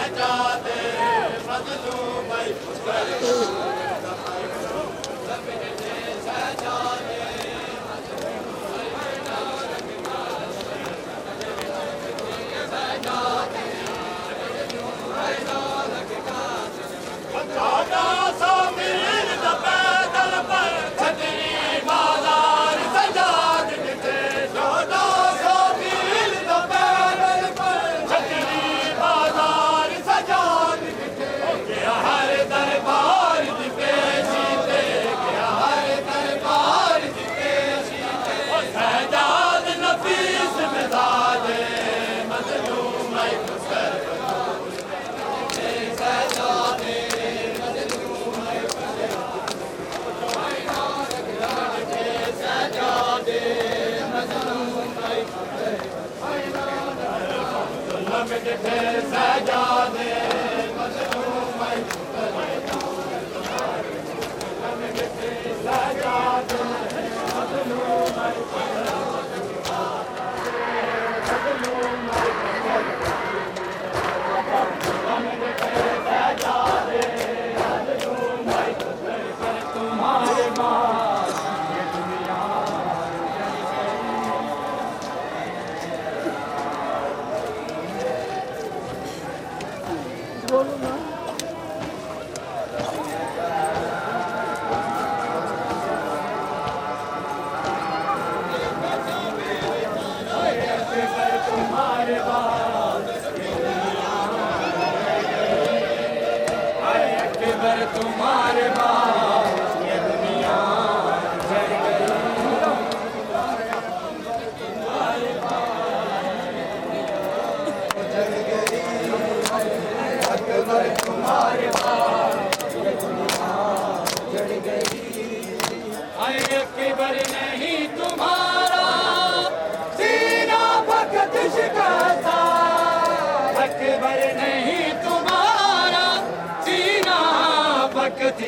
सजादे मज़लूम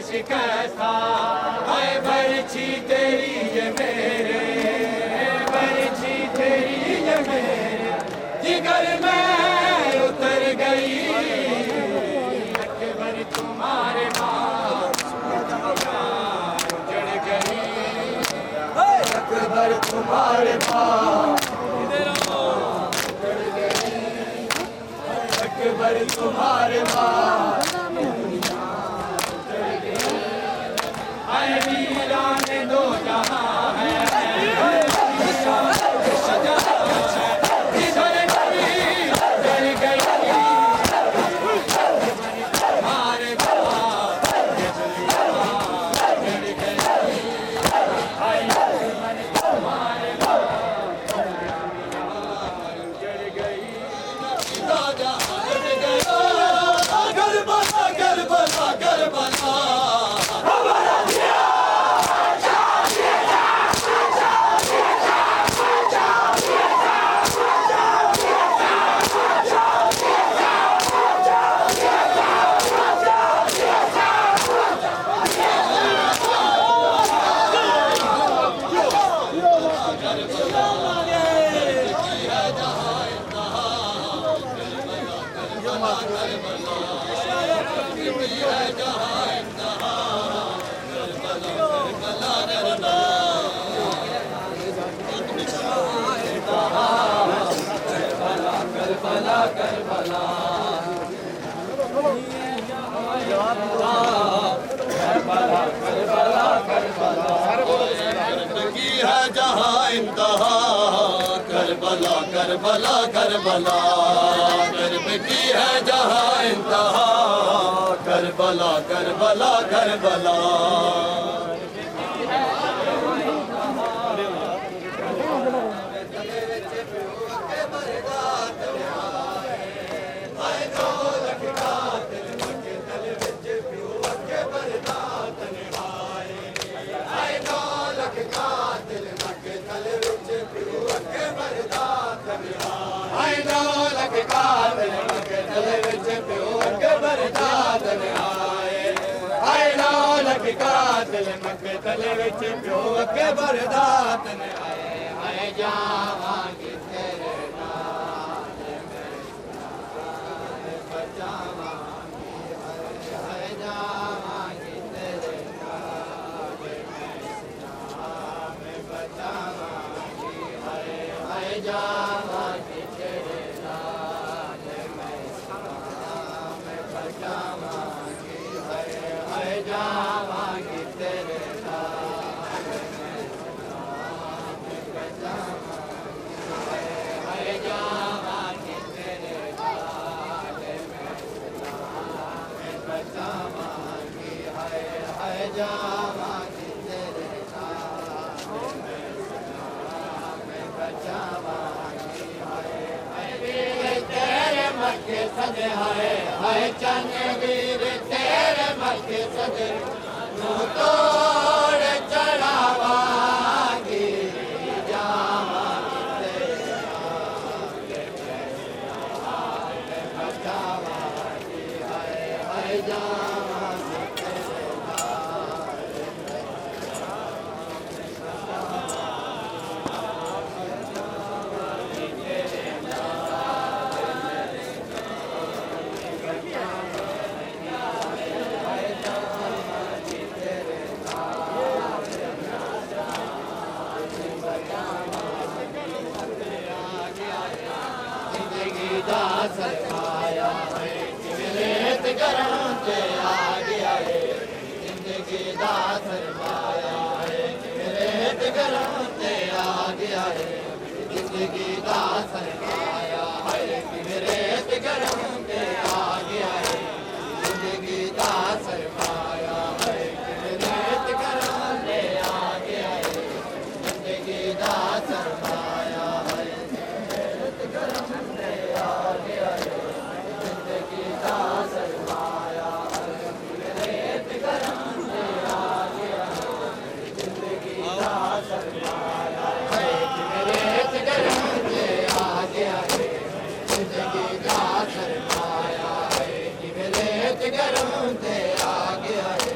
शिकस्ता है बरछी तेरी ये मेरे, बरछी तेरी ये मेरे जिगर में उतर गई। अकबर तुम्हारे पास उजड़ गई, अकबर तुम्हारे पास उजड़ गई, अकबर तुम्हारे पास वीरान दो जहां है, इधर डर गई हमारे पास डर गई, हमारे पास डर गई, राजा डर गया। करबला करबला करबला की है जहाँ इंतहा, करबला करबला करबला कर्ब की है जहाँ इंतहा, करबला करबला करबला कातिल मके तले विच प्यो के बरदात ने आए आए जावांगी तेरे नाल सदे हाय चन वीर तेरे मथे सदे तू तोड़ चढ़ावांगी जावांगी तेरे नाम बचावांगी हाय जावांगी तेरे सरमाया है रेत गरम से आ गया है जिंदगी दा सरमाया है रेत गरम से आ गया है जिंदगी दा सरमाया है रेत गरम से आ गया है जिंदगी दा सरमाया है रेत गरम से आ गया है जिंदगी दा सरमाया है रेत गरम से आ गया है जिंदगी दा सरमाया है रेत गरम से आ गया है जिंदगी दा सरमाया है रेत गरम से आ गया है जिंदगी दा सरमाया है रेत गरम से आ गया है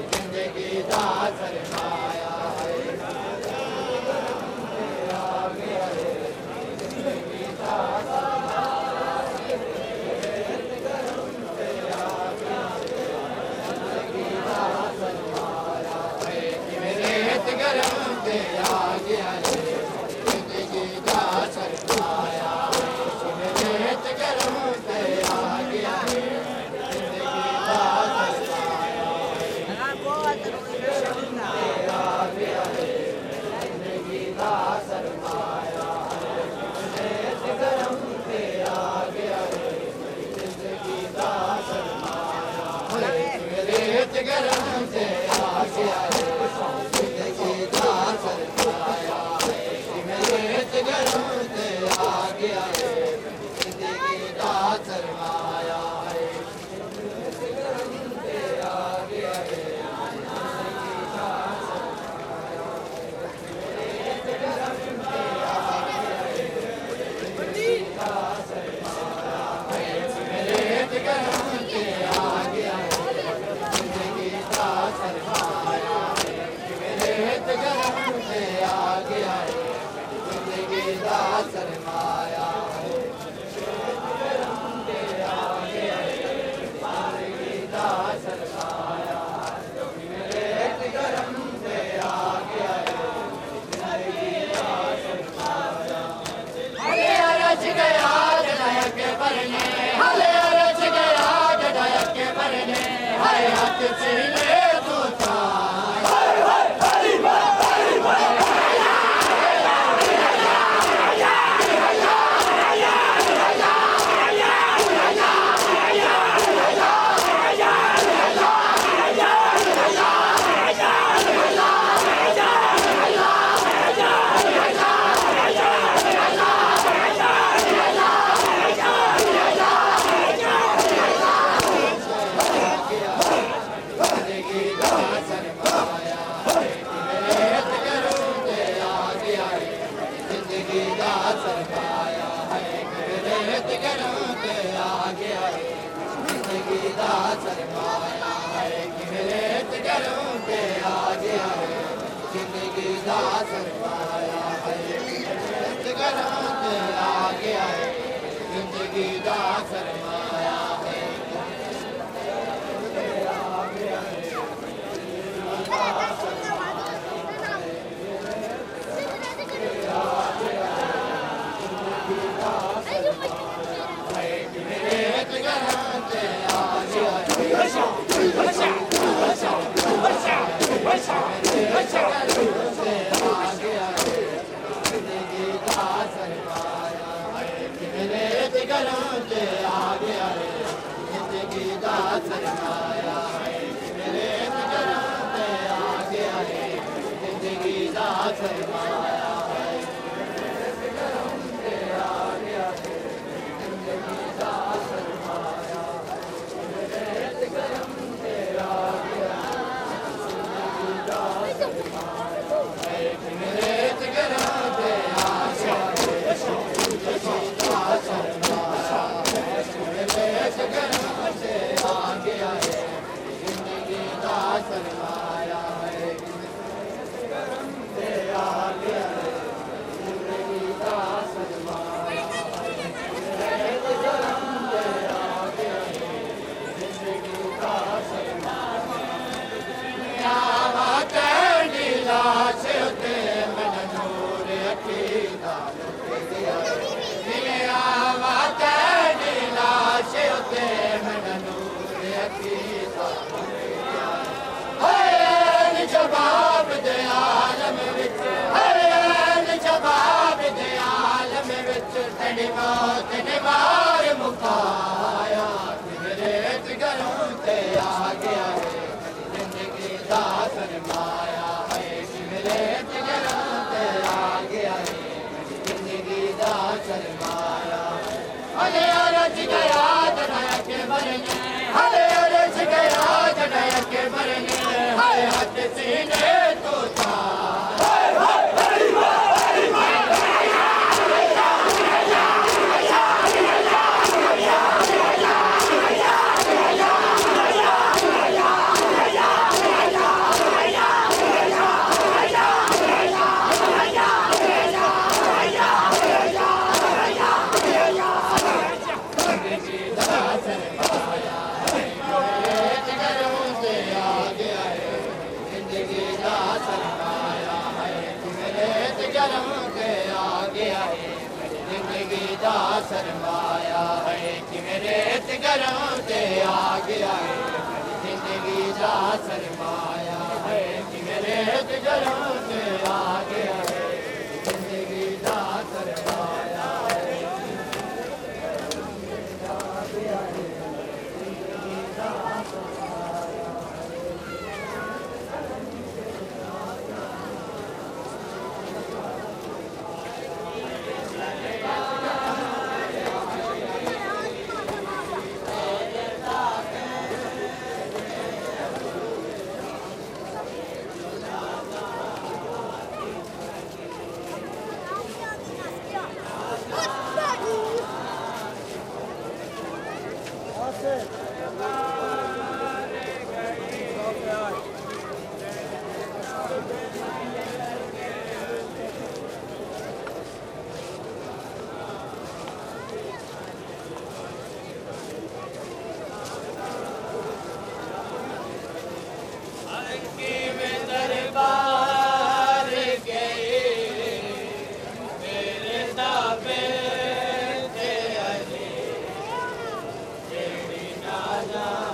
जिंदगी दा सरमाया है आ गया है जिंदगी दा रेत गरम से आ गया है जिंदगी दा सरमाया है रेत गरम से आ गया है जिंदगी दा सरमाया आ गया है जिंदगी दा सरमाया रेत गरम से आ गया है जिंदगी दा सरमाया रेत गरम से आ गया है जिंदगी दा सरमाया रेत गरम से आ गया है जिंदगी दा सरमाया रेत गरम से आ गया है जिंदगी दा सरमाया रेत गरम से आ गया है जिंदगी दा सरमाया रेत गरम से आ गया है जिंदगी दा सरमाया रेत गरम से आ गया है जिंदगी दा सरमाया जिंदगी दा सरमाया रेत गरम से आ गया है जिंदगी दा सरमाया हले अरज गया जटाया के भरने हले अरज गया जटाया के भरने हाय हाथ से ले तू जिंदगी दा सरमाया रेत गरम से आ गया है जिंदगी दा सरमाया रेत गरम से आ गया है जिंदगी दा सरमाया रेत गरम से आ गया है जिंदगी दा सरमाया रेत गरम से आ गया है जिंदगी दा सरमाया घरों से आ गया है जिंदगी दा सरमाया है मेरे घरों से आ गया है जिंदगी दा सरमाया जवाब दे आलम विच जवाब दे आलम विच तेरी मौत ने मार मुकाया मेरे घरों से आ गया है जिंदगी दा सरमाया है मेरे घरों से आ गया है जिंदगी दा सरमाया अरे अरज गया जनाया के मरने अरे अरज गया जनाया के मरने हाय हद सीने तो था सरमाया है कि मेरे घरों से आ गया है जिंदगी का सरमाया है कि मेरे घरों से आ गया है जिंदगी का सरमाया है Allah